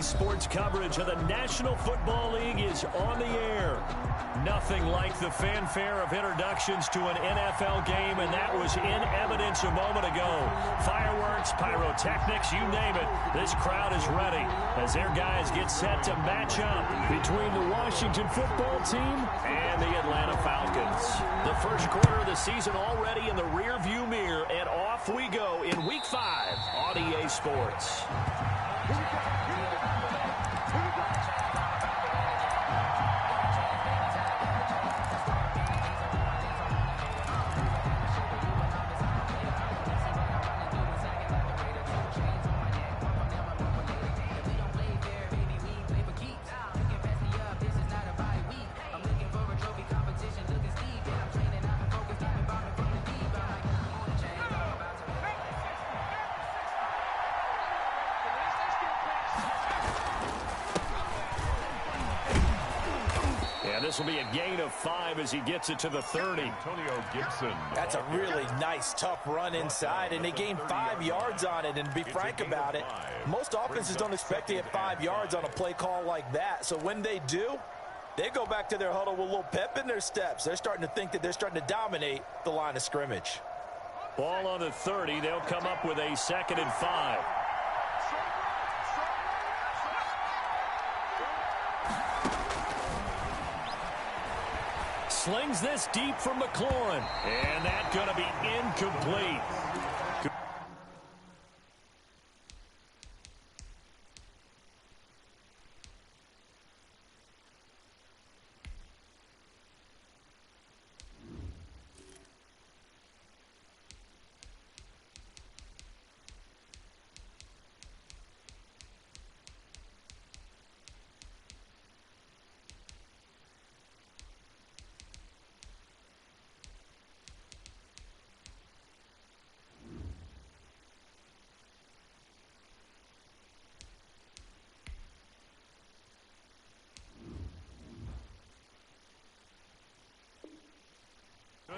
sports coverage of the National Football League is on the air. Nothing like the fanfare of introductions to an NFL game, and that was in evidence a moment ago. Fireworks, pyrotechnics, you name it. This crowd is ready as their guys get set to match up between the Washington football team and the Atlanta Falcons. The first quarter of the season already in the rearview mirror, and off we go in Week 5 on EA Sports. This will be a gain of 5 as he gets it to the 30. Antonio Gibson. That's a really nice, tough run inside, and they gained 5 yards on it. And to be frank about it, most offenses don't expect to get 5 yards on a play call like that. So when they do, they go back to their huddle with a little pep in their steps. They're starting to think that they're starting to dominate the line of scrimmage. Ball on the 30. They'll come up with a 2nd and 5. Slings this deep from McLaurin. And that's going to be incomplete.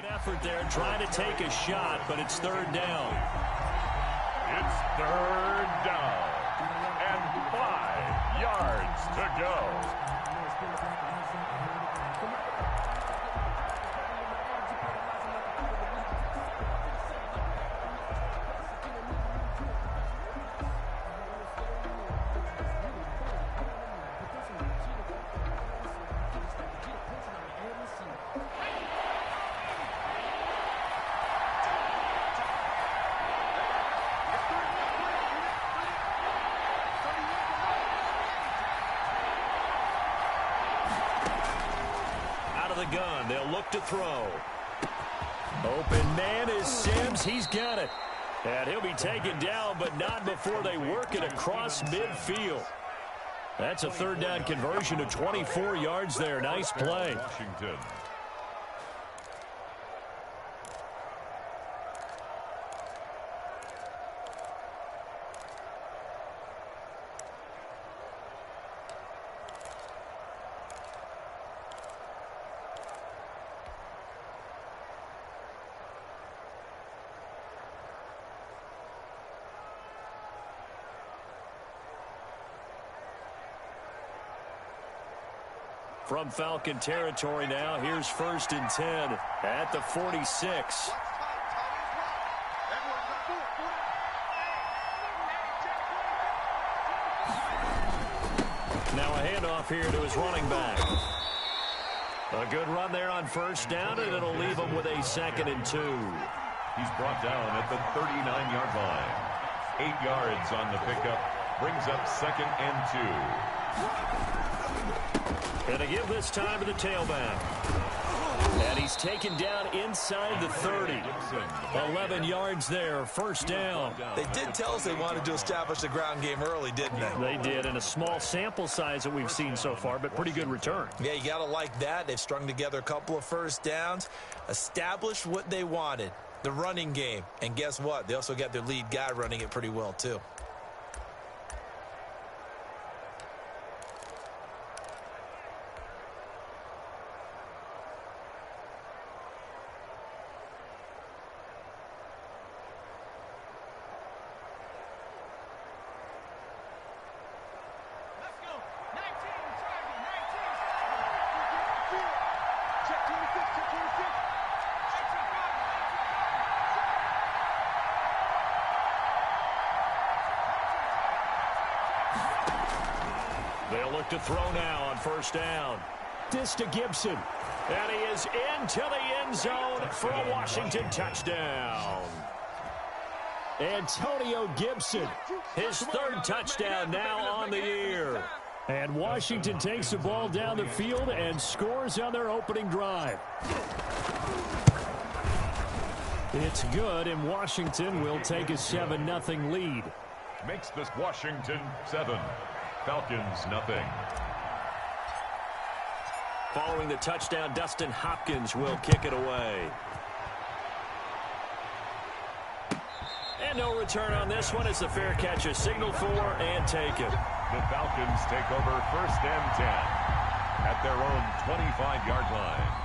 Effort there, trying to take a shot, but it's 3rd down. It's 3rd down and 5 yards to go. The gun, they'll look to throw. Open man is Sims. He's got it. And he'll be taken down, but not before they work it across midfield. That's a 3rd down conversion of 24 yards there. Nice play. Washington. From Falcon territory now, here's 1st and 10 at the 46. Now a handoff here to his running back. A good run there on 1st down, and it'll leave him with a 2nd and 2. He's brought down at the 39-yard line. 8 yards on the pickup. Brings up 2nd and 2. And to give this time to the tailback. And he's taken down inside the 30. 11 yards there, 1st down. They did tell us they wanted to establish the ground game early, didn't they? They did, in a small sample size that we've seen so far, but pretty good return. Yeah, you got to like that. They've strung together a couple of 1st downs, established what they wanted, the running game. And guess what? They also got their lead guy running it pretty well, too. They'll look to throw now on first down. This to Gibson. And he is into the end zone for a Washington touchdown. Antonio Gibson, his third touchdown now on the year. And Washington takes the ball down the field and scores on their opening drive. It's good, and Washington will take a 7-0 lead. Makes this Washington 7, Falcons 0. Following the touchdown, Dustin Hopkins will kick it away. And no return on this one as the fair catch is signaled for and taken. The Falcons take over first and 10 at their own 25-yard line.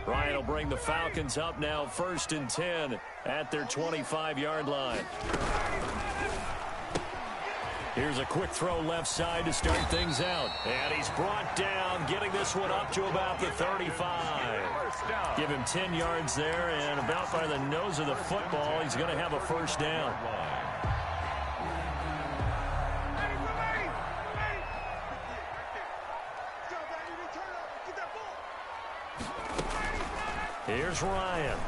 Ryan will bring the Falcons up now first and 10 at their 25-yard line. Here's a quick throw left side to start things out. And he's brought down, getting this one up to about the 35. Give him 10 yards there, and about by the nose of the football, he's going to have a first down. Here's Ryan.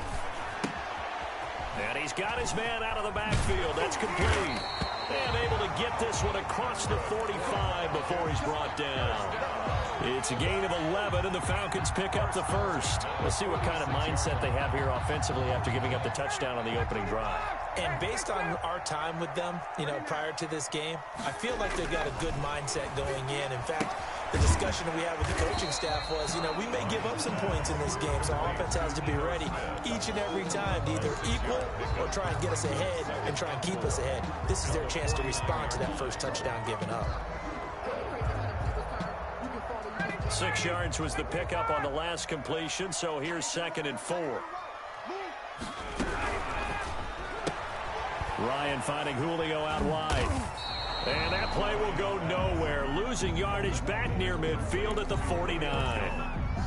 And he's got his man out of the backfield. That's complete. And able to get this one across the 45 before he's brought down. It's a gain of 11, and the Falcons pick up the first. We'll see what kind of mindset they have here offensively after giving up the touchdown on the opening drive. And based on our time with them, prior to this game, I feel like they've got a good mindset going in. In fact, the discussion we had with the coaching staff was, we may give up some points in this game, so our offense has to be ready each and every time to either equal or try and get us ahead and try and keep us ahead. This is their chance to respond to that first touchdown given up. 6 yards was the pickup on the last completion, so here's 2nd and 4. Ryan finding Julio out wide. And that play will go nowhere. Losing yardage back near midfield at the 49.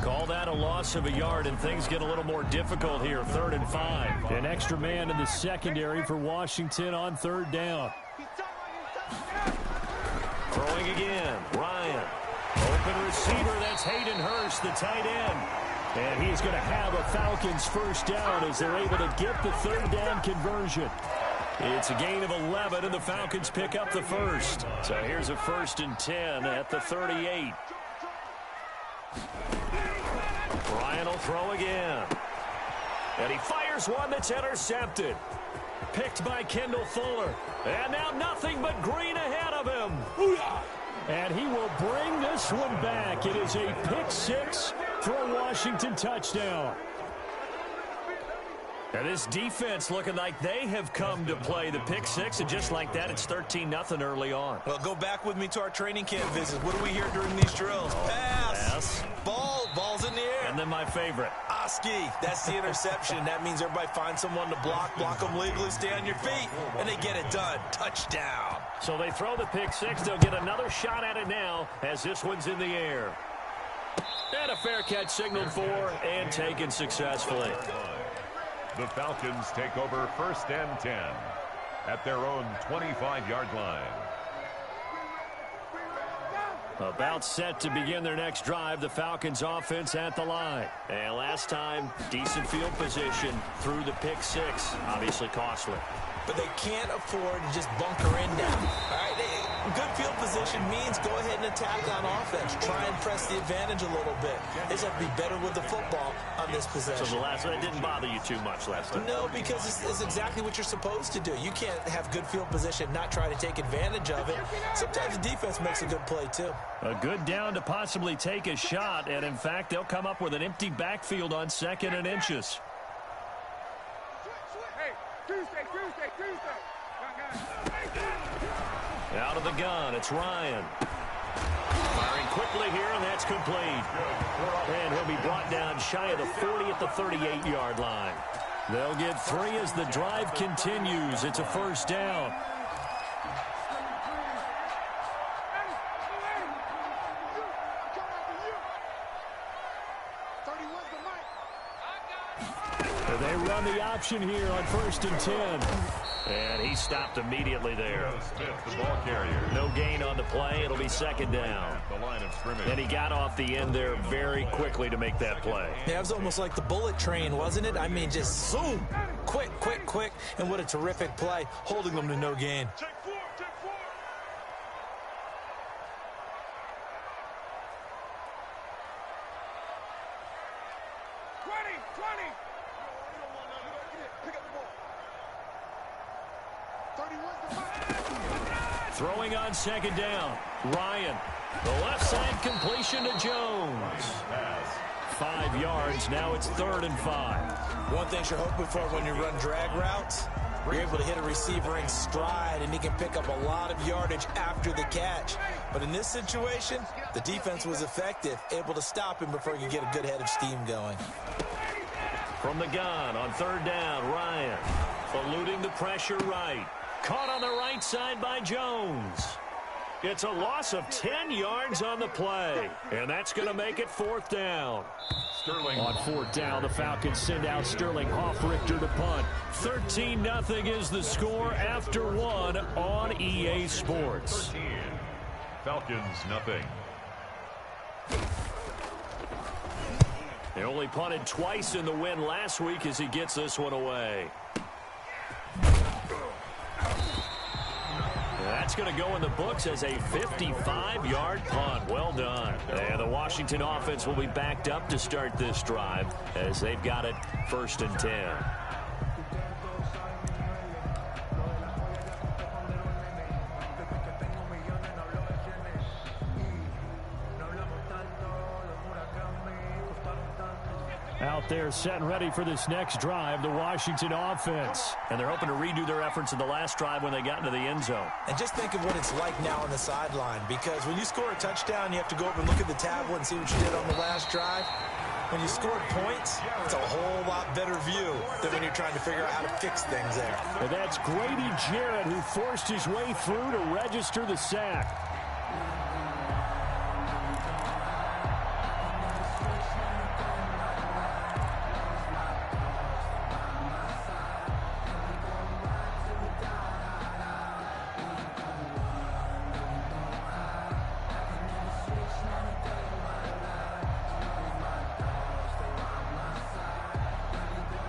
Call that a loss of a yard, and things get a little more difficult here. 3rd and 5. An extra man in the secondary for Washington on 3rd down. Throwing again. Ryan. Open receiver. That's Hayden Hurst, the tight end. And he's going to have a Falcons first down as they're able to get the 3rd down conversion. It's a gain of 11, and the Falcons pick up the first. So here's a 1st and 10 at the 38. Ryan will throw again. And he fires one that's intercepted. Picked by Kendall Fuller. And now nothing but green ahead of him. And he will bring this one back. It is a pick 6 for a Washington touchdown. And this defense looking like they have come to play the pick 6, and just like that, it's 13-0 early on. Well, go back with me to our training camp visit. What do we hear during these drills? Pass. Ball's in the air. And then my favorite. Oski, that's the interception. That means everybody finds someone to block them legally, stay on your feet, and they get it done. Touchdown. So they throw the pick 6. They'll get another shot at it now as this one's in the air. And a fair catch signaled for and taken successfully. The Falcons take over 1st and 10 at their own 25-yard line. About set to begin their next drive, the Falcons offense at the line. And last time, decent field position through the pick 6. Obviously costly. But they can't afford to just bunker in now. All right, good field position means go ahead and attack on offense. Try and press the advantage a little bit. They just have to be better with the football on this possession. So the last one didn't bother you too much last time? No, because it's exactly what you're supposed to do. You can't have good field position, not try to take advantage of it. Sometimes the defense makes a good play, too. A good down to possibly take a shot, and in fact, they'll come up with an empty backfield on 2nd and inches. Out of the gun, it's Ryan. Firing quickly here, and that's complete. And he'll be brought down shy of the 40 at the 38-yard line. They'll get 3 as the drive continues. It's a first down. They run the option here on 1st and 10. And he stopped immediately there. The ball carrier. No gain on the play. It'll be 2nd down. The line of scrimmage. And he got off the end there very quickly to make that play. Yeah, it was almost like the bullet train, wasn't it? I mean, just zoom. Quick, quick, quick. And what a terrific play, holding them to no gain. Throwing on 2nd down. Ryan. The left side completion to Jones. 5 yards. Now it's 3rd and 5. One thing you're hoping for when you run drag routes, you're able to hit a receiver in stride, and he can pick up a lot of yardage after the catch. But in this situation, the defense was effective, able to stop him before he could get a good head of steam going. From the gun on 3rd down, Ryan. Eluding the pressure right. Caught on the right side by Jones. It's a loss of 10 yards on the play. And that's going to make it 4th down. Sterling. On 4th down, the Falcons send out Sterling Hoffrichter to punt. 13-0 is the score after 1 on EA Sports. 13. Falcons, nothing. They only punted twice in the win last week as he gets this one away. That's going to go in the books as a 55-yard punt. Well done. And the Washington offense will be backed up to start this drive as they've got it 1st and 10. Out there set and ready for this next drive, the Washington offense. And they're hoping to redo their efforts in the last drive when they got into the end zone. And just think of what it's like now on the sideline, because when you score a touchdown, you have to go over and look at the tablet and see what you did on the last drive. When you scored points, it's a whole lot better view than when you're trying to figure out how to fix things there. And that's Grady Jarrett, who forced his way through to register the sack.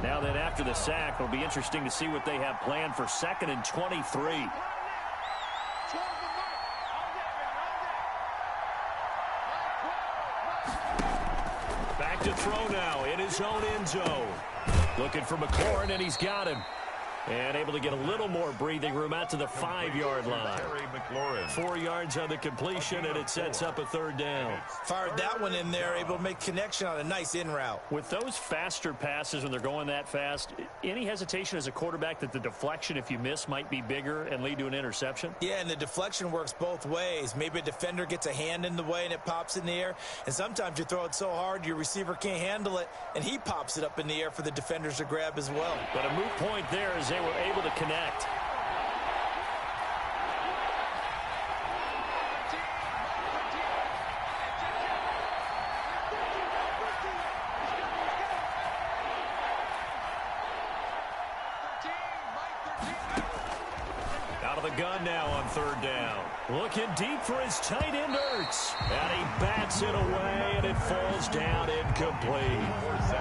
Now that after the sack, it'll be interesting to see what they have planned for 2nd and 23. Back to throw now in his own end zone. Looking for McLaurin, and he's got him. And able to get a little more breathing room out to the 5-yard line. 4 yards on the completion, and it sets up a 3rd down. Fired that one in there, able to make connection on a nice in route. With those faster passes when they're going that fast, any hesitation as a quarterback that the deflection, if you miss, might be bigger and lead to an interception? Yeah, and the deflection works both ways. Maybe a defender gets a hand in the way and it pops in the air. And sometimes you throw it so hard your receiver can't handle it, and he pops it up in the air for the defenders to grab as well. But a moot point there as they were able to connect. Out of the gun now on 3rd down. Looking deep for his tight end, Ertz. And he bats it away, and it falls down incomplete.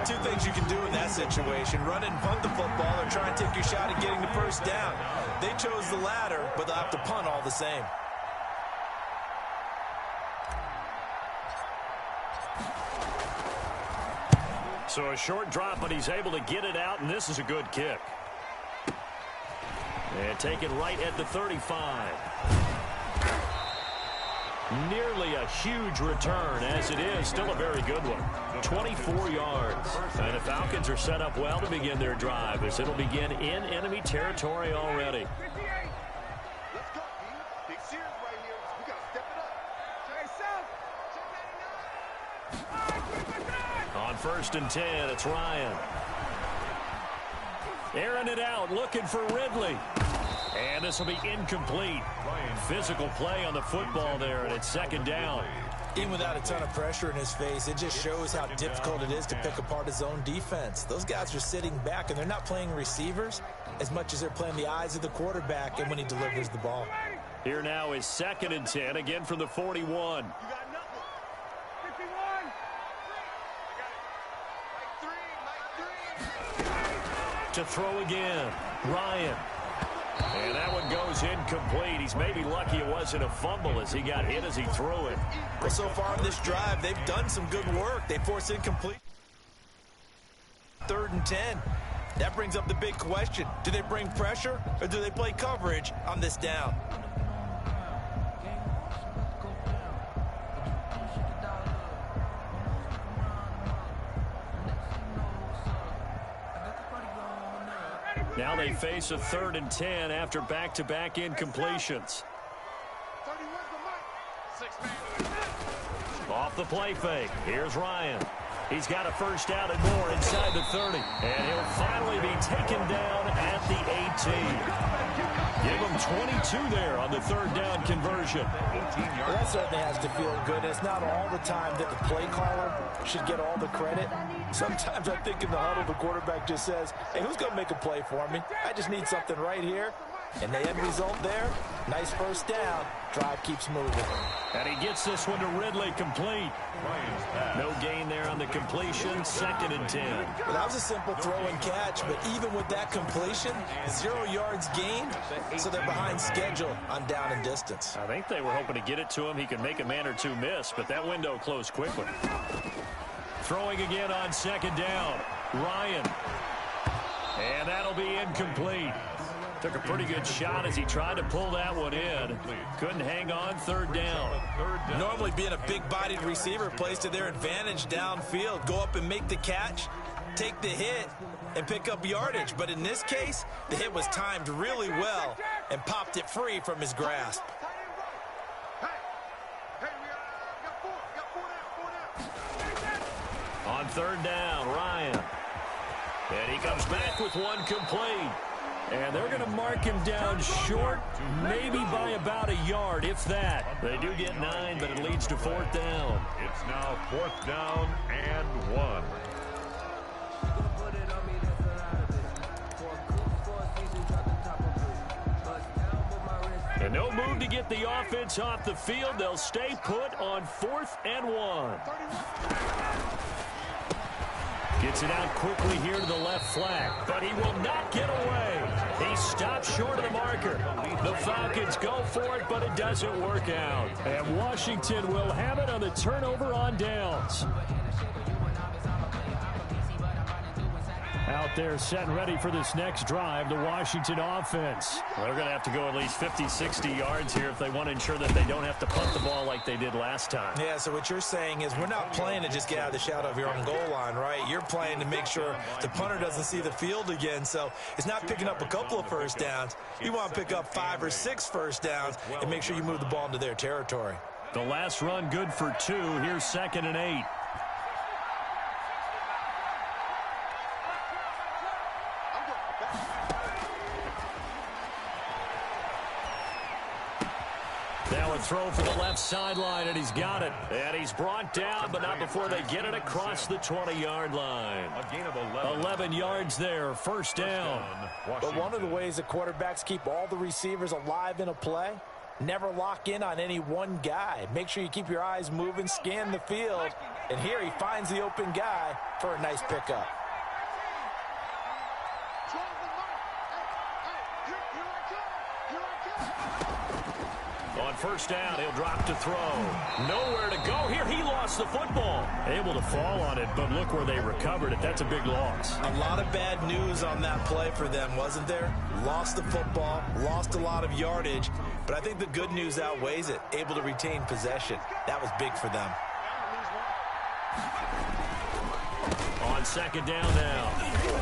2 things you can do in that situation: run and punt the football, or try and take your shot at getting the first down. They chose the latter, but they'll have to punt all the same. So a short drop, but he's able to get it out, and this is a good kick. And take it right at the 35. Nearly a huge return, as it is still a very good one. 24 yards. And the Falcons are set up well to begin their drive, as it'll begin in enemy territory already. On 1st and 10, it's Ryan. Airing it out, looking for Ridley. And this will be incomplete. Physical play on the football there, and it's 2nd down. Even without a ton of pressure in his face, it just shows how difficult it is to pick apart his own defense. Those guys are sitting back, and they're not playing receivers as much as they're playing the eyes of the quarterback and when he delivers the ball. Here now is 2nd and 10, again from the 41. To throw again, Ryan. And that one goes incomplete. He's maybe lucky it wasn't a fumble as he got hit as he threw it. Well, so far in this drive, they've done some good work. They force incomplete. 3rd and 10. That brings up the big question. Do they bring pressure or do they play coverage on this down? Now they face a 3rd and 10 after back-to-back incompletions. Off the play fake. Here's Ryan. He's got a 1st down and more inside the 30. And he'll finally be taken down at the 18. Give him 22 there on the 3rd down conversion. Well, that certainly has to feel good. It's not all the time that the play caller should get all the credit. Sometimes I think in the huddle, the quarterback just says, hey, who's going to make a play for me? I just need something right here. And the end result there, nice 1st down. Drive keeps moving. And he gets this one to Ridley, complete. No gain there on the completion, 2nd and 10. Well, that was a simple throw and catch, but even with that completion, 0 yards gained, so they're behind schedule on down and distance. I think they were hoping to get it to him. He could make a man or two miss, but that window closed quickly. Throwing again on 2nd down, Ryan. And that'll be incomplete. Took a pretty good shot as he tried to pull that one in. Couldn't hang on, 3rd down. Normally being a big-bodied receiver plays to their advantage downfield. Go up and make the catch, take the hit, and pick up yardage. But in this case, the hit was timed really well and popped it free from his grasp. On 3rd down, Ryan. And he comes back with one complete. And they're going to mark him down short, maybe by about a yard, if that. They do get 9, but it leads to 4th down. It's now 4th down and 1. And no move to get the offense off the field. They'll stay put on 4th and 1. Gets it out quickly here to the left flank, but he will not get away. He stops short of the marker. The Falcons go for it, but it doesn't work out. And Washington will have it on the turnover on downs. Out there set and ready for this next drive, the Washington offense. Well, they're going to have to go at least 50, 60 yards here if they want to ensure that they don't have to punt the ball like they did last time. Yeah, so what you're saying is we're not playing to just get out of the shadow of your own goal line, right? You're playing to make sure the punter doesn't see the field again. So it's not picking up a couple of 1st downs. You want to pick up 5 or 6 1st downs and make sure you move the ball into their territory. The last run good for 2. Here's 2nd and 8. Now a throw for the left sideline, and he's got it. And he's brought down, but not before they get it across the 20-yard line. A gain of 11. 11 yards there, 1st down. But one of the ways that quarterbacks keep all the receivers alive in a play, never lock in on any one guy. Make sure you keep your eyes moving, scan the field. And here he finds the open guy for a nice pickup. On first down, he'll drop to throw. Nowhere to go here. He lost the football. Able to fall on it, but look where they recovered it. That's a big loss. A lot of bad news on that play for them, wasn't there? Lost the football, lost a lot of yardage, but I think the good news outweighs it. Able to retain possession. That was big for them. On second down now,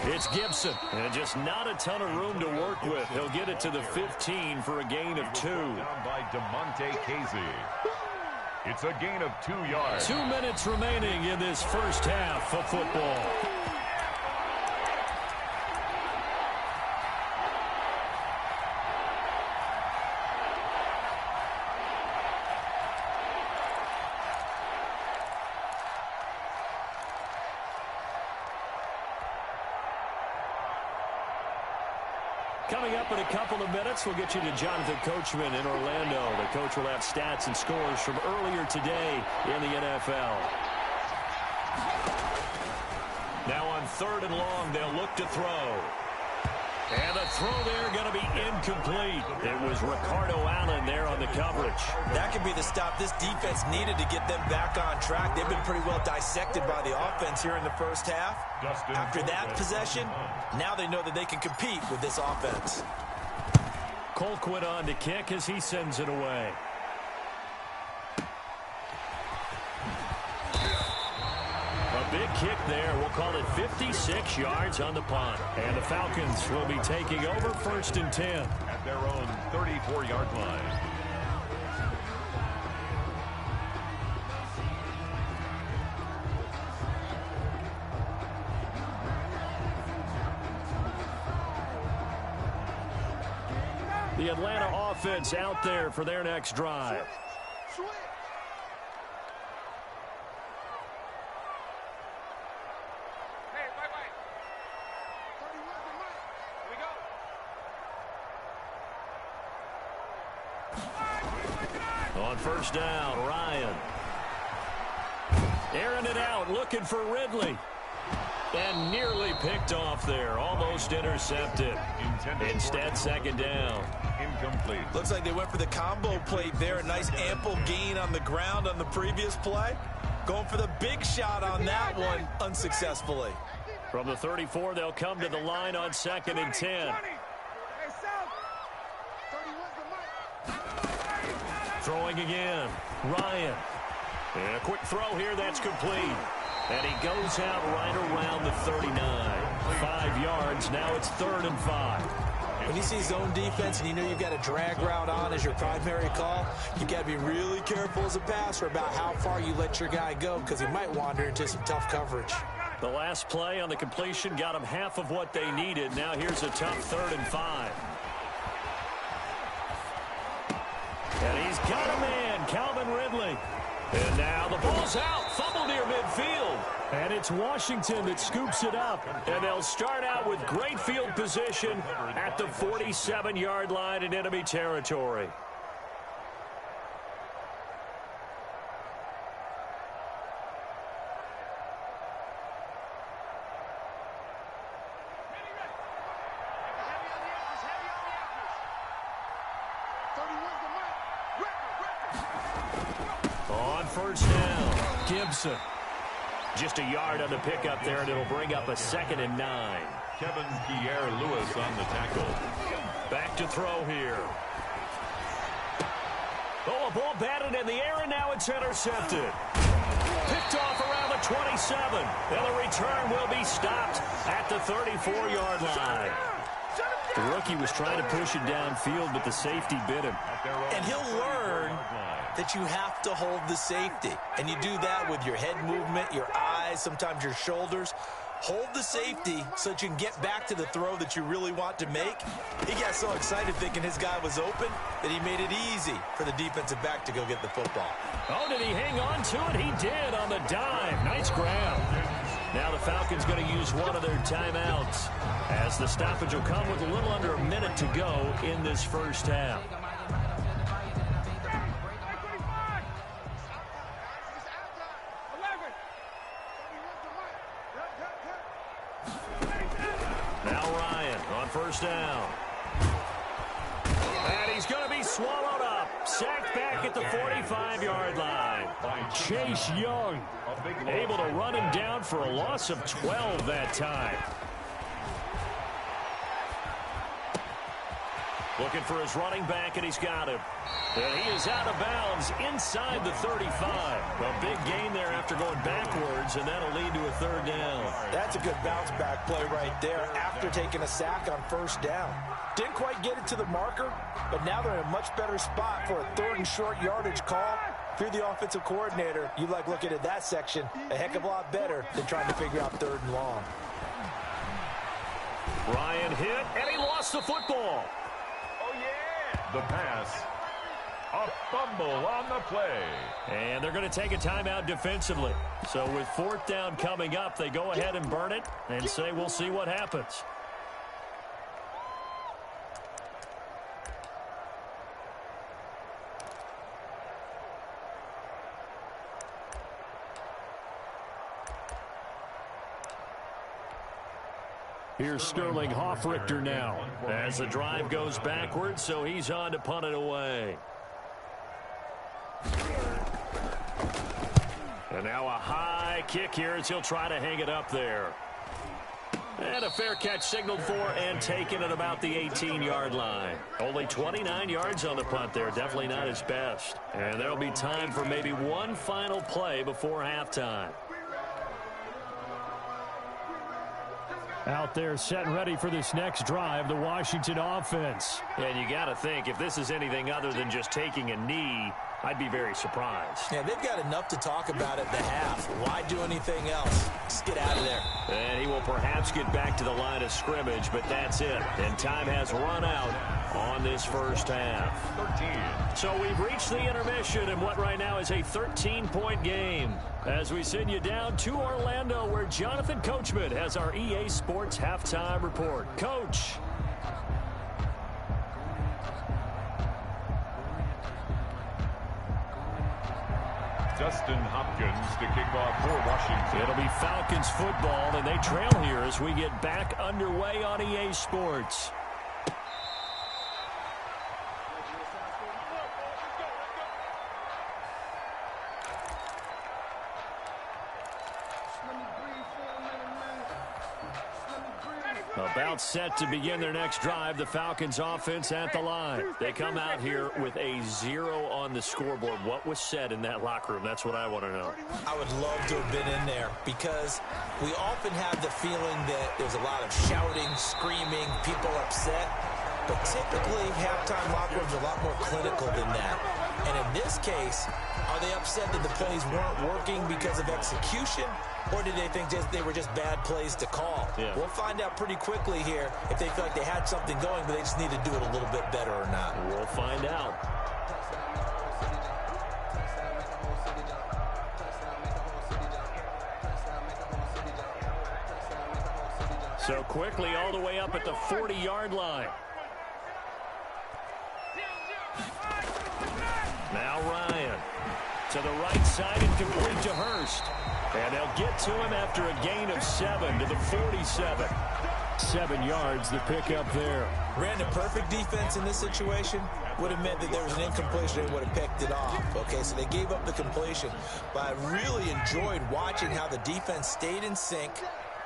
it's Gibson. And just not a ton of room to work with. He'll get it to the 15 for a gain of 2. Down by DeMonte Casey. It's a gain of 2 yards. 2 minutes remaining in this first half of football. Coming up in a couple of minutes, we'll get you to Jonathan Coachman in Orlando. The coach will have stats and scores from earlier today in the NFL. Now on third and long, they'll look to throw. And the throw there going to be incomplete. It was Ricardo Allen there on the coverage. That could be the stop this defense needed to get them back on track. They've been pretty well dissected by the offense here in the first half. After that possession, now they know that they can compete with this offense. Colquitt on to kick as he sends it away. A big kick there. We'll call it 56 yards on the punt. And the Falcons will be taking over first and 10. At their own 34-yard line. The Atlanta offense out there for their next drive. On first down, Ryan. Airing it out, looking for Ridley. And nearly picked off there, almost intercepted. Instead, second down. Incomplete. Looks like they went for the combo plate there. A nice ample gain on the ground on the previous play. Going for the big shot on that one unsuccessfully. From the 34, they'll come to the line on second and 10. Throwing again. Ryan. And a quick throw here, that's complete. And he goes out right around the 39. 5 yards, now it's 3rd and 5. When you see zone defense and you know you've got a drag route on as your primary call, you've got to be really careful as a passer about how far you let your guy go because he might wander into some tough coverage. The last play on the completion got him half of what they needed. Now here's a tough 3rd and 5. And he's got a man, Calvin Ridley. And now the ball's out, fumble near midfield. And it's Washington that scoops it up. And they'll start out with great field position at the 47-yard line in enemy territory. On first down, Gibson. Just a yard on the pickup there, and it'll bring up a 2nd and 9. Kevin Pierre-Louis on the tackle. Back to throw here. Oh, a ball batted in the air, and now it's intercepted. Picked off around the 27. And the return will be stopped at the 34-yard line. The rookie was trying to push it downfield, but the safety bit him. And he'll learn that you have to hold the safety. And you do that with your head movement, your eyes, sometimes your shoulders. Hold the safety so that you can get back to the throw that you really want to make. He got so excited thinking his guy was open that he made it easy for the defensive back to go get the football. Oh, did he hang on to it? He did on the dime. Nice grab. Now the Falcons going to use one of their timeouts as the stoppage will come with a little under a minute to go in this first half. Now Ryan on first down. And swallowed up. Sacked back at the 45-yard line. Chase Young able to run him down for a loss of 12 that time. Looking for his running back, and he's got him. And he is out of bounds inside the 35. A big gain there after going backwards, and that'll lead to a third down. That's a good bounce-back play right there after taking a sack on first down. Didn't quite get it to the marker, but now they're in a much better spot for a third and short yardage call. If you're the offensive coordinator, you like looking at that section a heck of a lot better than trying to figure out third and long. Ryan hit, and he lost the football. The pass. A fumble on the play. And they're going to take a timeout defensively. So with fourth down coming up, they go ahead and burn it and say we'll see what happens. Here's Sterling Hoffrichter now as the drive goes backwards, so he's on to punt it away. And now a high kick here as he'll try to hang it up there. And a fair catch signaled for and taken at about the 18-yard line. Only 29 yards on the punt there. Definitely not his best. And there'll be time for maybe one final play before halftime. Out there set and ready for this next drive, the Washington offense. And you got to think, if this is anything other than just taking a knee, I'd be very surprised. Yeah, they've got enough to talk about at the half. Why do anything else? Just get out of there. And he will perhaps get back to the line of scrimmage, but that's it. And time has run out on this first half. 13. So we've reached the intermission in what right now is a 13-point game. As we send you down to Orlando, where Jonathan Coachman has our EA Sports halftime report. Coach. Dustin Hopkins to kick off for Washington. It'll be Falcons football, and they trail here as we get back underway on EA Sports. About set to begin their next drive, the Falcons offense at the line. They come out here with a 0 on the scoreboard. What was said in that locker room? That's what I want to know. I would love to have been in there because we often have the feeling that there's a lot of shouting, screaming, people upset. But typically, halftime locker rooms are a lot more clinical than that. And in this case, are they upset that the plays weren't working because of execution? Or did they think they were just bad plays to call? Yeah. We'll find out pretty quickly here if they feel like they had something going, but they just need to do it a little bit better or not. We'll find out. So quickly all the way up at the 40-yard line. Now Ryan to the right side and complete to Hurst. And they'll get to him after a gain of 7 to the 47. 7 yards, the pickup there. Ran a perfect defense in this situation. Would have meant that there was an incompletion and would have picked it off. Okay, so they gave up the completion. But I really enjoyed watching how the defense stayed in sync,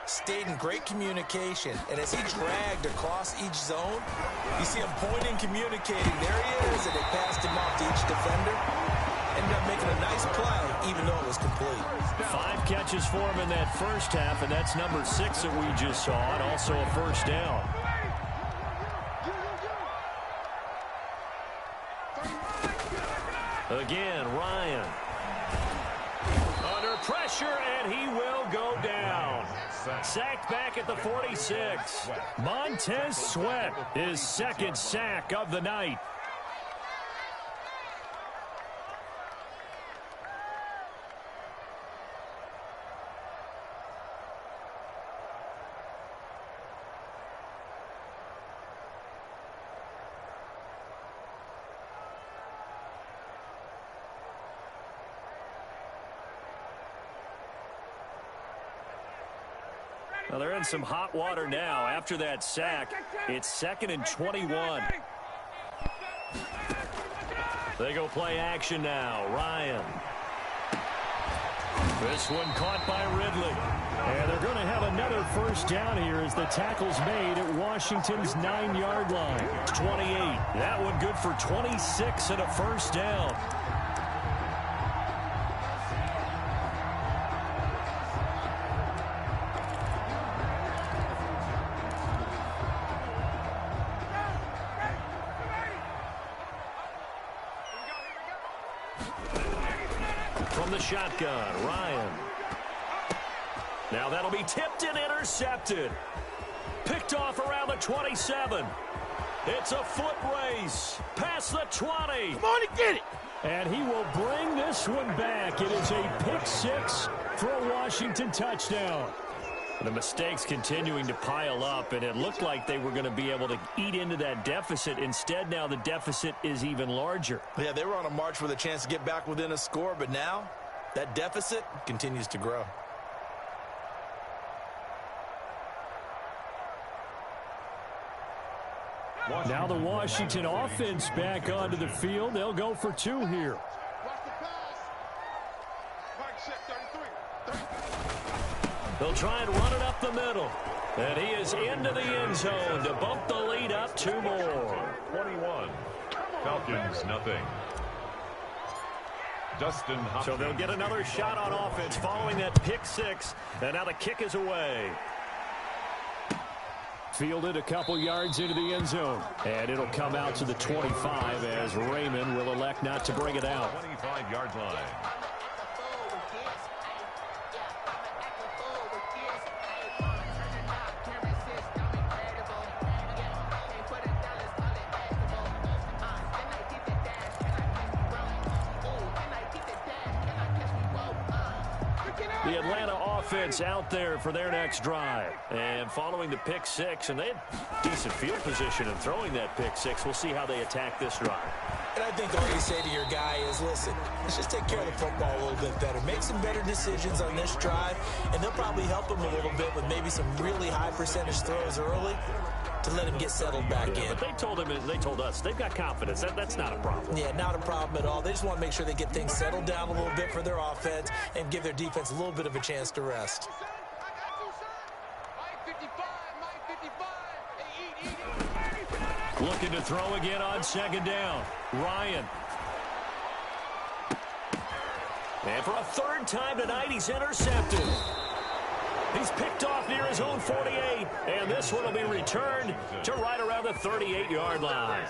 stayed in great communication. And as he dragged across each zone, you see him pointing, communicating. There he is, and they passed him off to each defender. Ended up making a nice play, even though it was complete. 5 catches for him in that first half, and that's number 6 that we just saw, and also a first down. Again, Ryan. Under pressure, and he will go down. Sacked back at the 46. Montez Sweat, his second sack of the night. Well, they're in some hot water now. After that sack, it's 2nd and 21. They go play action now. Ryan. This one caught by Ridley. And they're going to have another first down here as the tackle's made at Washington's 9-yard line. 28. That one good for 26 and a first down. From the shotgun, Ryan. Now that'll be tipped and intercepted. Picked off around the 27. It's a foot race. Past the 20. Come on and get it. And he will bring this one back. It is a pick six for a Washington touchdown. The mistakes continuing to pile up, and it looked like they were going to be able to eat into that deficit. Instead, now the deficit is even larger. Yeah, they were on a march with a chance to get back within a score, but now that deficit continues to grow. Now the Washington offense back onto the field. They'll go for two here. They'll try and run it up the middle. And he is into the end zone to bump the lead up two more. 21. Falcons, nothing. Dustin Hopkins. So they'll get another shot on offense following that pick six. And now the kick is away. Fielded a couple yards into the end zone. And it'll come out to the 25 as Raymond will elect not to bring it out. 25-yard line. The Atlanta offense out there for their next drive. And following the pick six, and they had decent field position in throwing that pick six. We'll see how they attack this drive. And I think all you say to your guy is, listen, let's just take care of the football a little bit better. Make some better decisions on this drive, and they'll probably help him a little bit with maybe some really high percentage throws early to let him get settled back in. But they told him, they told us, they've got confidence. That's not a problem. Yeah, not a problem at all. They just want to make sure they get things settled down a little bit for their offense and give their defense a little bit of a chance to rest. Looking to throw again on second down. Ryan. And for a third time tonight, he's intercepted. He's picked off near his own 48, and this one will be returned to right around the 38-yard line.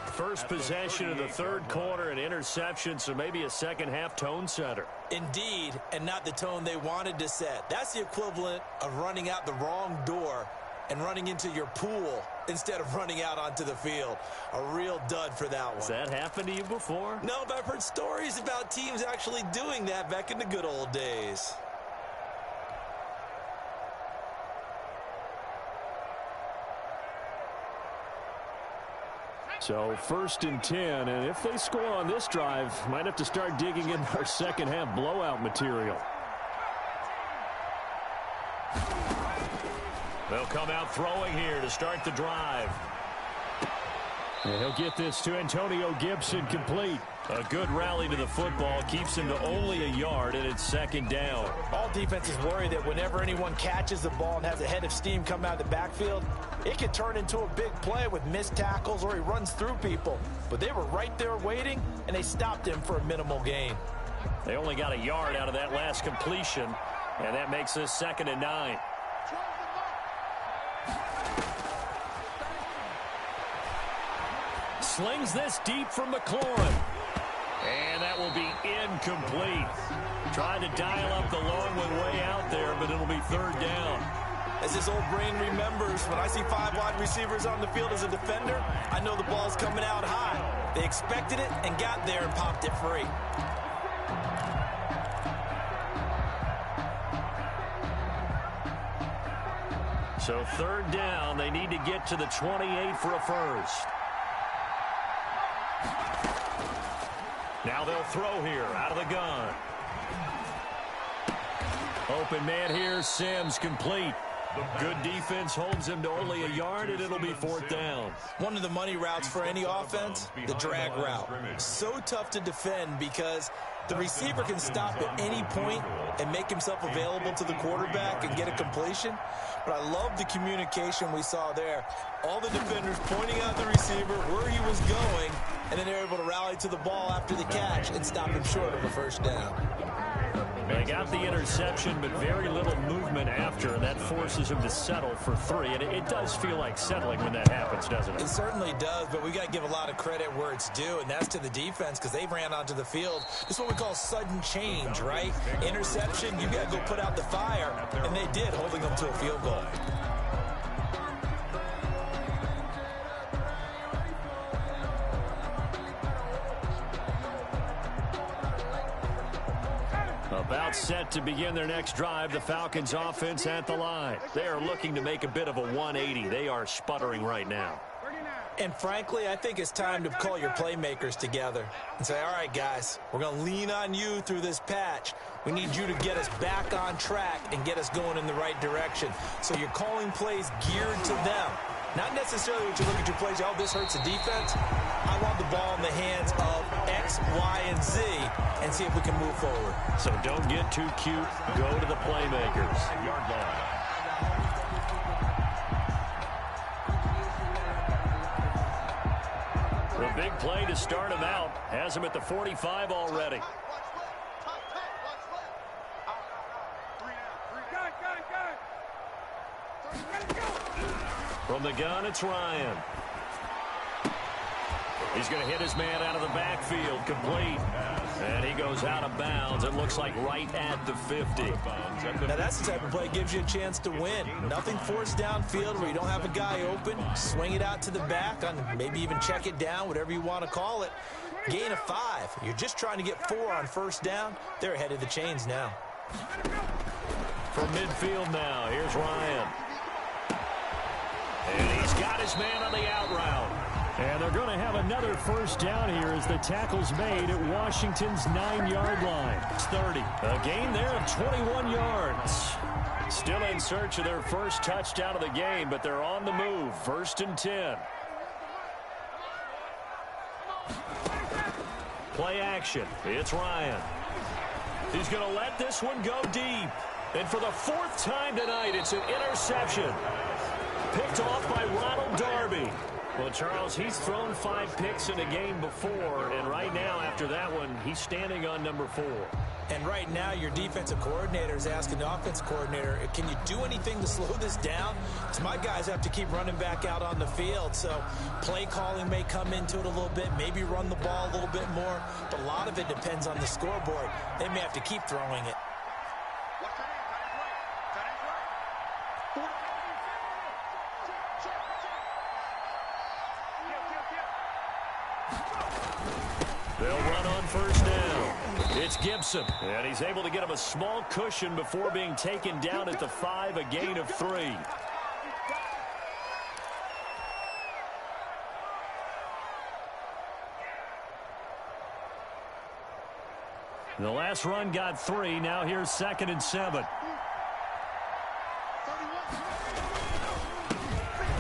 First possession of the third quarter, an interception, so maybe a second-half tone setter. Indeed, and not the tone they wanted to set. That's the equivalent of running out the wrong door and running into your pool instead of running out onto the field. A real dud for that one. Has that happened to you before? No, but I've heard stories about teams actually doing that back in the good old days. So first and 10, and if they score on this drive, might have to start digging in our second half blowout material. They'll come out throwing here to start the drive. And he'll get this to Antonio Gibson complete. A good rally to the football keeps him to only a yard, and it's second down. All defenses worry that whenever anyone catches the ball and has a head of steam come out of the backfield, it could turn into a big play with missed tackles or he runs through people. But they were right there waiting, and they stopped him for a minimal gain. They only got a yard out of that last completion, and that makes this 2nd and 9. Slings this deep from McLaurin. And that will be incomplete. Tried to dial up the long one way out there, but it'll be third down. As his old brain remembers, when I see 5 wide receivers on the field as a defender, I know the ball's coming out high. They expected it and got there and popped it free. So third down, they need to get to the 28 for a first. Now they'll throw here out of the gun. Open man here, Sims complete. Good defense holds him to only a yard, and it'll be 4th down. One of the money routes for any offense, the drag route. So tough to defend because the receiver can stop at any point and make himself available to the quarterback and get a completion. But I love the communication we saw there. All the defenders pointing out the receiver, where he was going, and then they're able to rally to the ball after the catch and stop him short of a 1st down. They got the interception, but very little movement after, and that forces him to settle for 3. And it does feel like settling when that happens, doesn't it? It certainly does, but we got to give a lot of credit where it's due, and that's to the defense because they ran onto the field. This is what we call sudden change, right? Interception, you got to go put out the fire, and they did, holding them to a field goal. About set to begin their next drive, the Falcons offense at the line. They are looking to make a bit of a 180. They are sputtering right now. And frankly, I think it's time to call your playmakers together and say, all right, guys, we're going to lean on you through this patch. We need you to get us back on track and get us going in the right direction. So you're calling plays geared to them. Not necessarily what you look at your plays, oh, this hurts the defense. I want the ball in the hands of X, Y, and Z and see if we can move forward. So don't get too cute. Go to the playmakers. Yard line. The big play to start him out has him at the 45 already. From the gun, it's Ryan. He's going to hit his man out of the backfield, complete. And he goes out of bounds. It looks like right at the 50. Now that's the type of play that gives you a chance to win. Nothing forced downfield where you don't have a guy open. Swing it out to the back, on maybe even check it down, whatever you want to call it. Gain of 5. You're just trying to get 4 on 1st down. They're ahead of the chains now. From midfield now, here's Ryan. And he's got his man on the out route. And they're going to have another 1st down here as the tackle's made at Washington's 9-yard line. It's 30. A gain there of 21 yards. Still in search of their 1st touchdown of the game, but they're on the move. 1st and 10. Play action. It's Ryan. He's going to let this one go deep. And for the 4th time tonight, it's an interception. Picked off by Ronald Darby. Well, Charles, he's thrown 5 picks in a game before, and right now, after that one, he's standing on number 4. And right now, your defensive coordinator is asking the offensive coordinator, can you do anything to slow this down? Because my guys have to keep running back out on the field, so play calling may come into it a little bit, maybe run the ball a little bit more, but a lot of it depends on the scoreboard. They may have to keep throwing it. They'll run on 1st down. It's Gibson, and he's able to get him a small cushion before being taken down at the 5, a gain of 3. The last run got 3. Now here's 2nd and 7.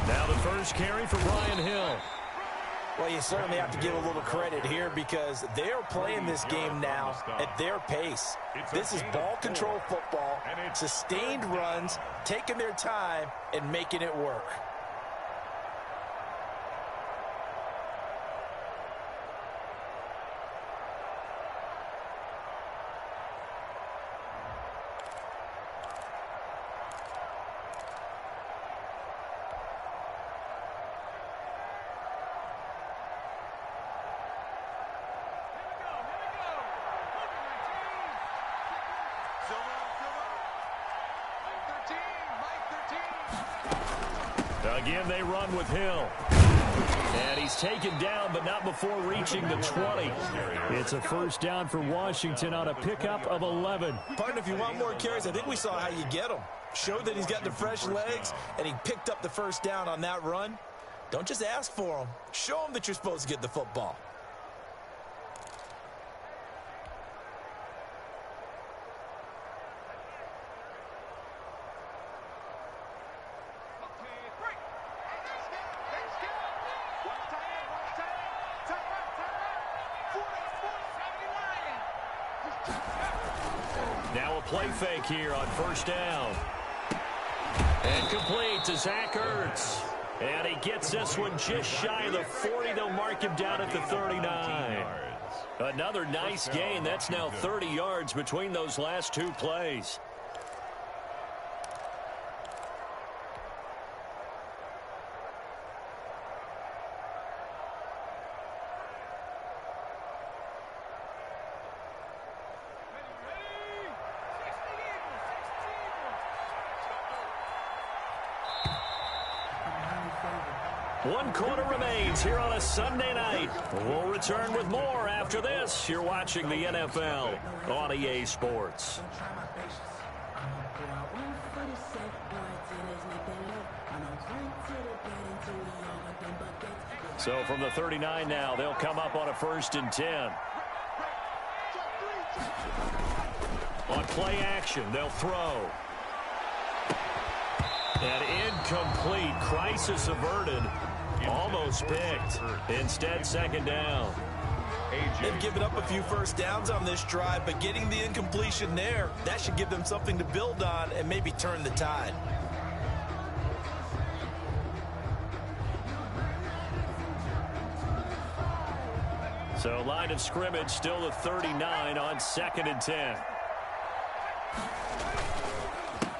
Now the 1st carry for Brian Hill. Well, you certainly have to give a little credit here because they're playing this game now at their pace. This is ball control football, sustained runs, taking their time, and making it work. Again, they run with Hill. And he's taken down, but not before reaching the 20. It's a 1st down for Washington on a pickup of 11. Partner, if you want more carries, I think we saw how you get them. Showed that he's got the fresh legs, and he picked up the 1st down on that run. Don't just ask for them. Show them that you're supposed to get the football. Now a play fake here on first down. And complete to Zach Ertz. And he gets this one just shy of the 40. They'll mark him down at the 39. Another nice gain. That's now 30 yards between those last two plays. One quarter remains here on a Sunday night. We'll return with more after this. You're watching the NFL on EA Sports. So from the 39 now, they'll come up on a 1st and 10. On play action, they'll throw. And incomplete. Crisis averted. Almost picked. Instead, 2nd down. They've given up a few first downs on this drive, but getting the incompletion there, that should give them something to build on and maybe turn the tide. So line of scrimmage still the 39 on 2nd and 10.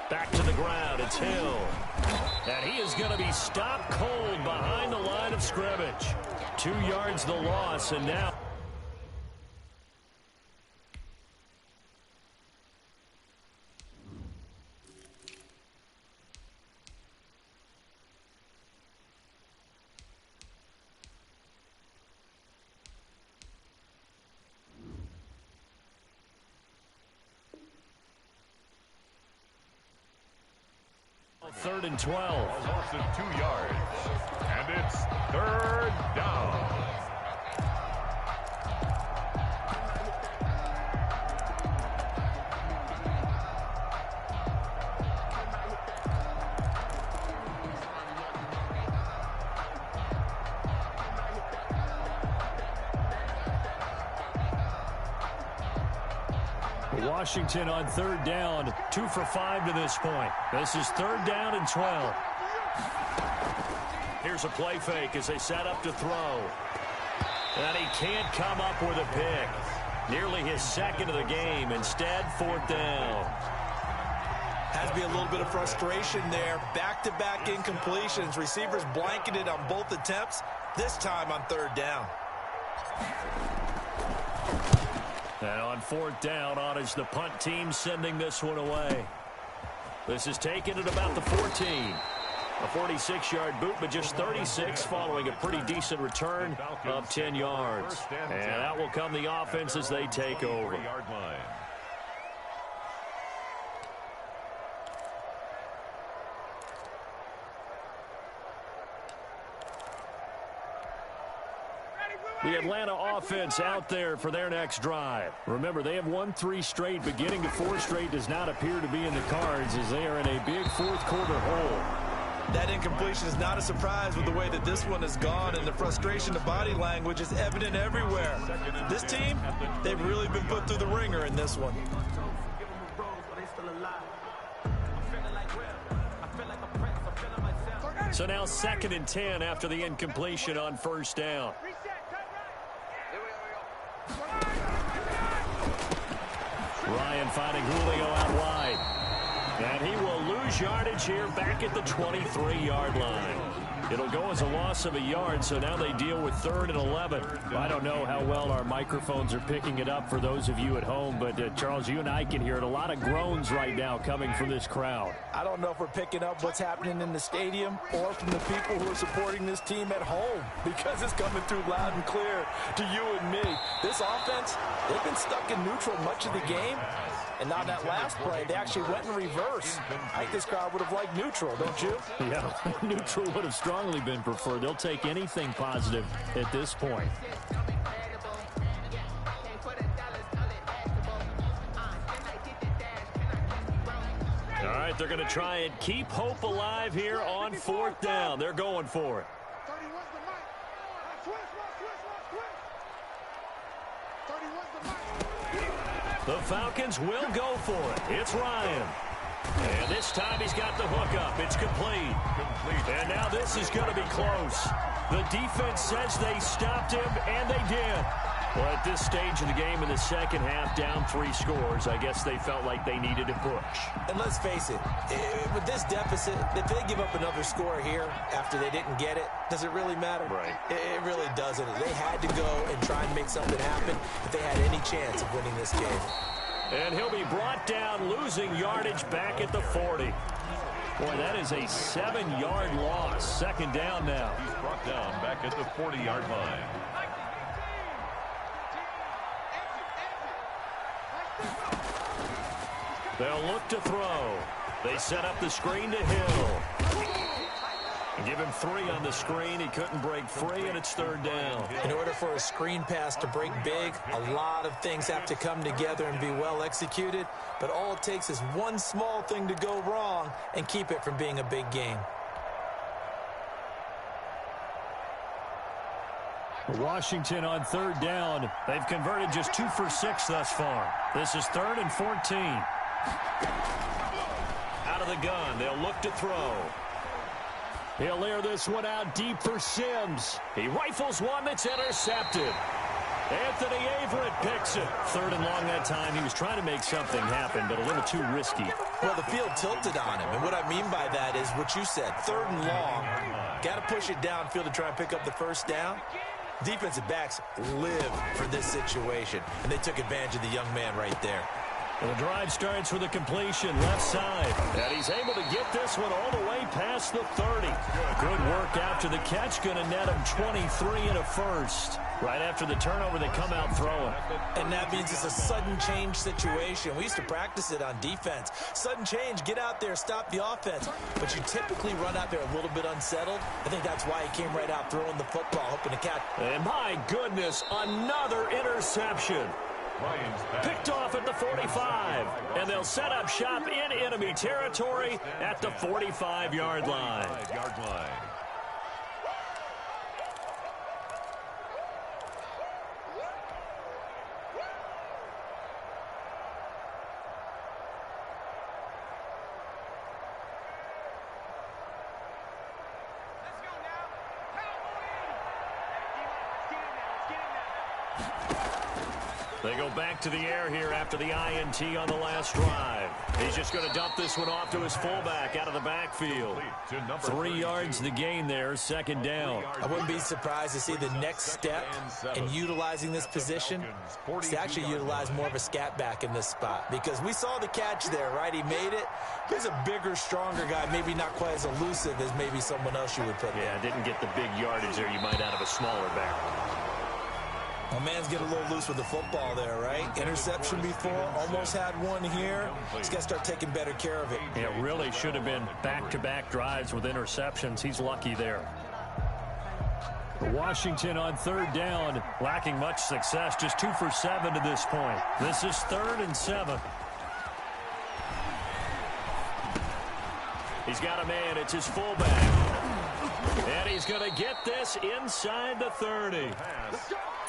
Back to the ground. It's Hill. And he is going to be stopped cold behind the line of scrimmage. 2 yards the loss, and now... Third and 12. A loss of 2 yards. And it's 3rd down. Washington on 3rd down, 2 for 5 to this point. This is 3rd down and 12. Here's a play fake as they set up to throw. And he can't come up with a pick. Nearly his 2nd of the game. Instead, 4th down. Has to be a little bit of frustration there. Back-to-back incompletions. Receivers blanketed on both attempts, this time on 3rd down. And on 4th down, on is the punt team sending this one away. This is taken at about the 14. A 46-yard boot, but just 36 following a pretty decent return of 10 yards. And that will come the offense as they take over. The Atlanta offense out there for their next drive. Remember, they have won 3 straight, but getting to 4 straight does not appear to be in the cards as they are in a big 4th quarter hole. That incompletion is not a surprise with the way that this one has gone, and the frustration of body language is evident everywhere. This team, they've really been put through the ringer in this one. So now 2nd and 10 after the incompletion on 1st down. Ryan finding Julio out wide. And he will lose yardage here back at the 23-yard line. It'll go as a loss of a yard, so now they deal with 3rd and 11. I don't know how well our microphones are picking it up for those of you at home, but Charles, you and I can hear it. A lot of groans right now coming from this crowd. I don't know if we're picking up what's happening in the stadium or from the people who are supporting this team at home, because it's coming through loud and clear to you and me. This offense, they've been stuck in neutral much of the game. And on that last play, they actually went in reverse. I think this crowd would have liked neutral, don't you? Yeah, neutral would have strongly been preferred. They'll take anything positive at this point. All right, they're going to try and keep hope alive here on 4th down. They're going for it. The Falcons will go for it. It's Ryan. And this time he's got the hook up. It's complete. And now this is going to be close. The defense says they stopped him, and they did. Well, at this stage of the game in the second half, down 3 scores, I guess they felt like they needed to push. And let's face it, with this deficit, if they give up another score here after they didn't get it, does it really matter? Right. It really doesn't. They had to go and try and make something happen if they had any chance of winning this game. And he'll be brought down, losing yardage back at the 40. Boy, that is a 7-yard loss. Second down now. He's brought down back at the 40-yard line. They'll look to throw. They set up the screen to Hill. Give him 3 on the screen. He couldn't break free, and it's third down. In order for a screen pass to break big, a lot of things have to come together and be well executed. But all it takes is one small thing to go wrong and keep it from being a big game. Washington on third down. They've converted just 2 for 6 thus far. This is 3rd and 14. Out of the gun, they'll look to throw. He'll air this one out deep for Sims. He rifles one that's intercepted. Anthony Averett picks it. 3rd and long that time. He was trying to make something happen, but a little too risky. Well, the field tilted on him, and what I mean by that is what you said. 3rd and long. Got to push it downfield to try and pick up the first down. Defensive backs live for this situation, and they took advantage of the young man right there. The drive starts with a completion left side. And he's able to get this one all the way past the 30. Good work after the catch. Going to net him 23 and a first. Right after the turnover, they come out throwing. And that means it's a sudden change situation. We used to practice it on defense. Sudden change, get out there, stop the offense. But you typically run out there a little bit unsettled. I think that's why he came right out throwing the football, hoping to catch. And my goodness, another interception. Picked off at the 45. And they'll set up shop in enemy territory at the 45-yard line. They go back to the air here after the INT on the last drive. He's just going to dump this one off to his fullback out of the backfield. 3 yards the gain there, second down. I wouldn't be surprised to see the next step in utilizing this position is to actually utilize more of a scat back in this spot. Because we saw the catch there, right? He made it. He's a bigger, stronger guy, maybe not quite as elusive as maybe someone else you would put there. Yeah, didn't get the big yardage there you might out of a smaller back. Well, man's getting a little loose with the football there, right? Interception before, almost had one here. He's got to start taking better care of it. Yeah, really should have been back-to-back drives with interceptions. He's lucky there. Washington on third down, lacking much success, just 2 for 7 to this point. This is 3rd and 7. He's got a man, it's his fullback. And he's going to get this inside the 30.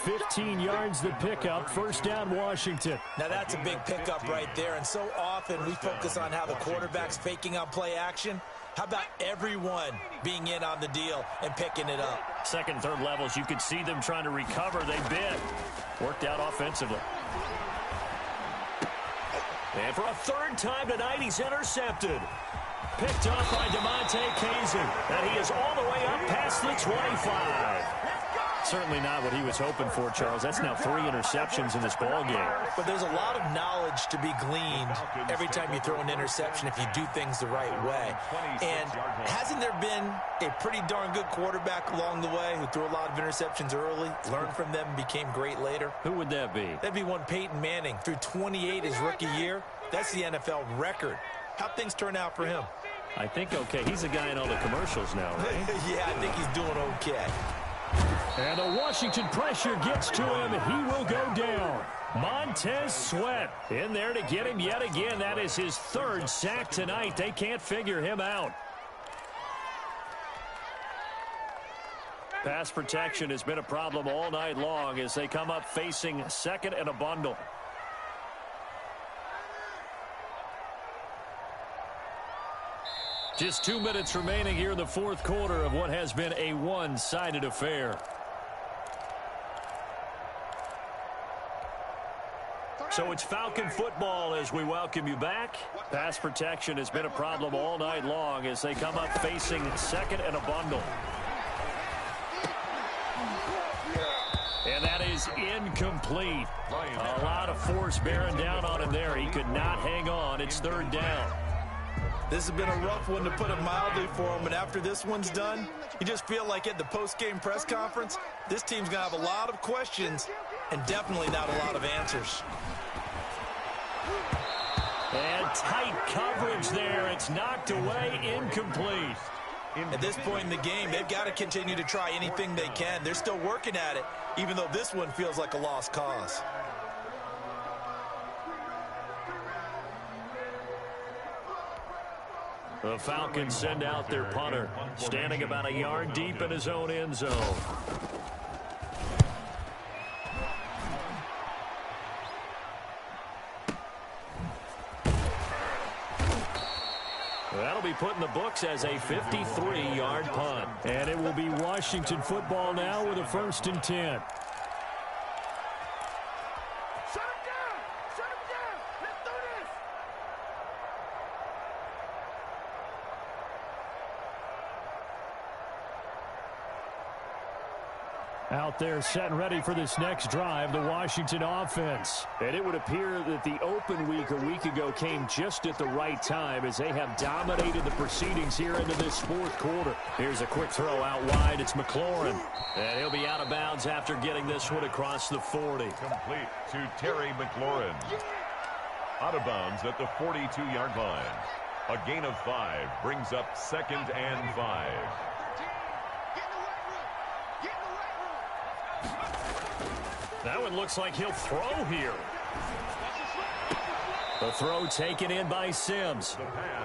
15 yards the pickup, first down Washington. Now that's a big pickup right there, and so often we focus on how the quarterback's faking on play action. How about everyone being in on the deal and picking it up? Second, third levels, you could see them trying to recover. They bit. Worked out offensively. And for a third time tonight, he's intercepted. Picked off by DeMonte Kazin. And he is all the way up past the 25. Certainly not what he was hoping for, Charles. That's now 3 interceptions in this ball game. But there's a lot of knowledge to be gleaned every time you throw an interception if you do things the right way. And hasn't there been a pretty darn good quarterback along the way who threw a lot of interceptions early, learned from them, and became great later? Who would that be? That'd be one Peyton Manning. Threw 28 his rookie year. That's the NFL record. How'd things turn out for him? I think okay. He's a guy in all the commercials now, right? Yeah, I think he's doing okay. And the Washington pressure gets to him. He will go down. Montez Sweat in there to get him yet again. That is his 3rd sack tonight. They can't figure him out. Pass protection has been a problem all night long as they come up facing 2nd and a bundle. Just 2 minutes remaining here in the fourth quarter of what has been a one-sided affair. So it's Falcon football as we welcome you back. Pass protection has been a problem all night long as they come up facing second and a bundle. And that is incomplete. A lot of force bearing down on him there. He could not hang on. It's third down. This has been a rough one, to put it mildly, for him. And after this one's done, you just feel like at the post-game press conference, this team's going to have a lot of questions and definitely not a lot of answers. And tight coverage there. It's knocked away, incomplete. At this point in the game, they've got to continue to try anything they can. They're still working at it, even though this one feels like a lost cause. The Falcons send out their punter, standing about a yard deep in his own end zone. That'll be put in the books as a 53-yard punt. And it will be Washington football now with a 1st and 10. Out there set and ready for this next drive, the Washington offense. And it would appear that the open week a week ago came just at the right time as they have dominated the proceedings here into this fourth quarter. Here's a quick throw out wide. It's McLaurin. And he'll be out of bounds after getting this one across the 40. Complete to Terry McLaurin. Out of bounds at the 42-yard line. A gain of 5 brings up 2nd and 5. That one looks like he'll throw here. The throw taken in by Sims.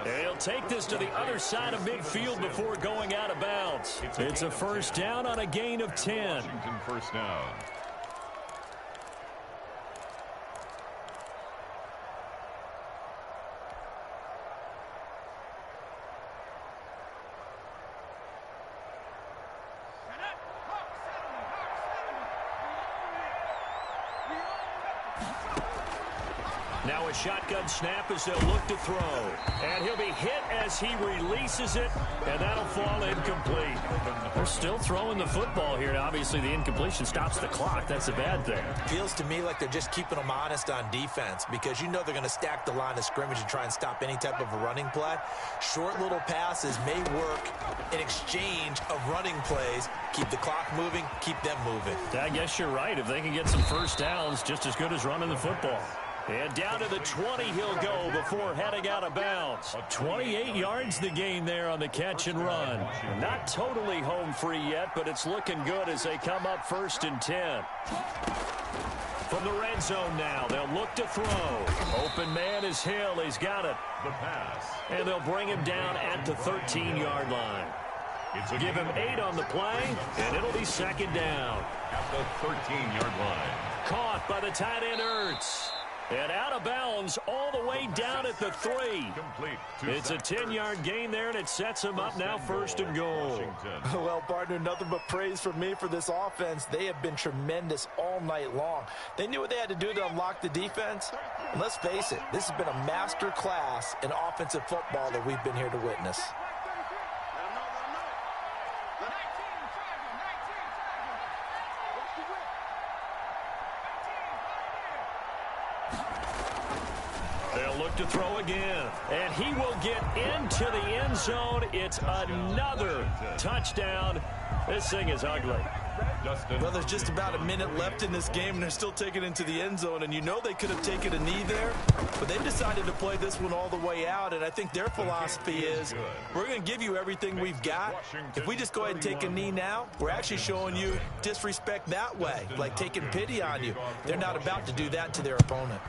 And he'll take this to the other side of midfield before going out of bounds. It's a 1st down on a gain of 10. Washington 1st down. Now a shotgun snap as they'll look to throw. And he'll be hit as he releases it, and that'll fall incomplete. They're still throwing the football here. Obviously, the incompletion stops the clock. That's a bad thing. Feels to me like they're just keeping them honest on defense because you know they're going to stack the line of scrimmage and try and stop any type of a running play. Short little passes may work in exchange of running plays. Keep the clock moving, keep them moving. I guess you're right. If they can get some 1st downs, just as good as running the football. And down to the 20 he'll go before heading out of bounds. 28 yards the gain there on the catch and run. Not totally home free yet, but it's looking good as they come up 1st and 10. From the red zone now, they'll look to throw. Open man is Hill. He's got it. The pass. And they'll bring him down at the 13-yard line. Give him 8 on the play, and it'll be 2nd down. At the 13-yard line. Caught by the tight end Ertz. And out of bounds all the way down at the 3. Complete. It's a 10-yard gain there, and it sets them up now 1st and goal. Well, partner, nothing but praise from me for this offense. They have been tremendous all night long. They knew what they had to do to unlock the defense. And let's face it, this has been a master class in offensive football that we've been here to witness. They'll look to throw again, and he will get into the end zone. It's another touchdown. This thing is ugly. Well, there's just about a minute left in this game, and they're still taking it into the end zone. And you know they could have taken a knee there, but they've decided to play this one all the way out. And I think their philosophy is, we're going to give you everything we've got. If we just go ahead and take a knee now, we're actually showing you disrespect that way, like taking pity on you. They're not about to do that to their opponent.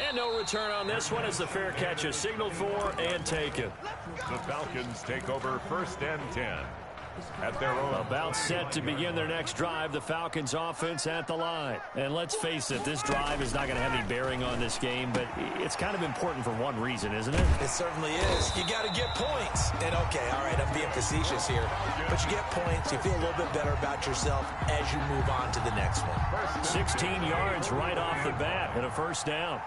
And no return on this one as the fair catch is signaled for and taken. The Falcons take over 1st and 10. at their own. About set to begin their next drive, the Falcons offense at the line. And let's face it, this drive is not going to have any bearing on this game, but it's kind of important for one reason, isn't it? It certainly is. You got to get points. And okay, all right, I'm being facetious here, but you get points, you feel a little bit better about yourself as you move on to the next one. 16 yards right off the bat and a first down.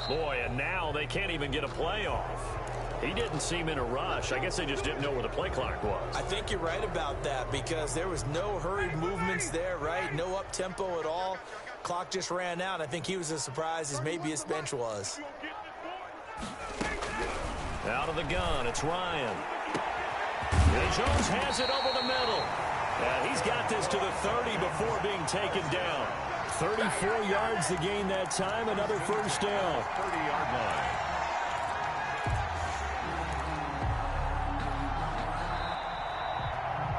Boy, and now they can't even get a play off. He didn't seem in a rush. I guess they just didn't know where the play clock was. I think you're right about that because there was no hurried movements there, right? No up-tempo at all. Clock just ran out. I think he was as surprised as maybe his bench was. Out of the gun, it's Ryan. And Jones has it over the middle. And he's got this to the 30 before being taken down. 34 yards to gain that time, another first down. 30-yard line.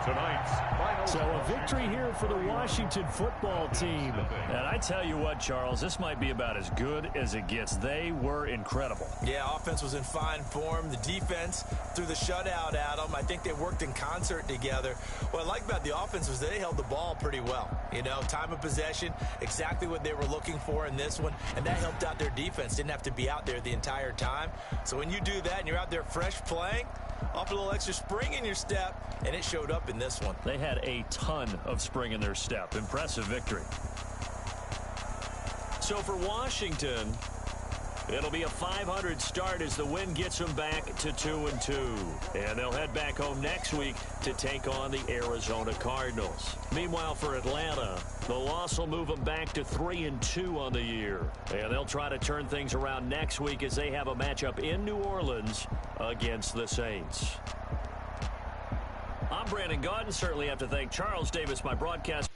Tonight's final. So a victory here for the Washington football team. And I tell you what, Charles, this might be about as good as it gets. They were incredible. Yeah, offense was in fine form. The defense threw the shutout at them. I think they worked in concert together. What I like about the offense was they held the ball pretty well. You know, time of possession, exactly what they were looking for in this one, and that helped out their defense. Didn't have to be out there the entire time. So when you do that and you're out there fresh playing, off a little extra spring in your step, and it showed up in this one. They had a ton of spring in their step. Impressive victory. So for Washington, it'll be a 500 start as the win gets them back to 2-2. And they'll head back home next week to take on the Arizona Cardinals. Meanwhile, for Atlanta, the loss will move them back to 3-2 on the year. And they'll try to turn things around next week as they have a matchup in New Orleans against the Saints. I'm Brandon Gaudin. Certainly have to thank Charles Davis, my broadcast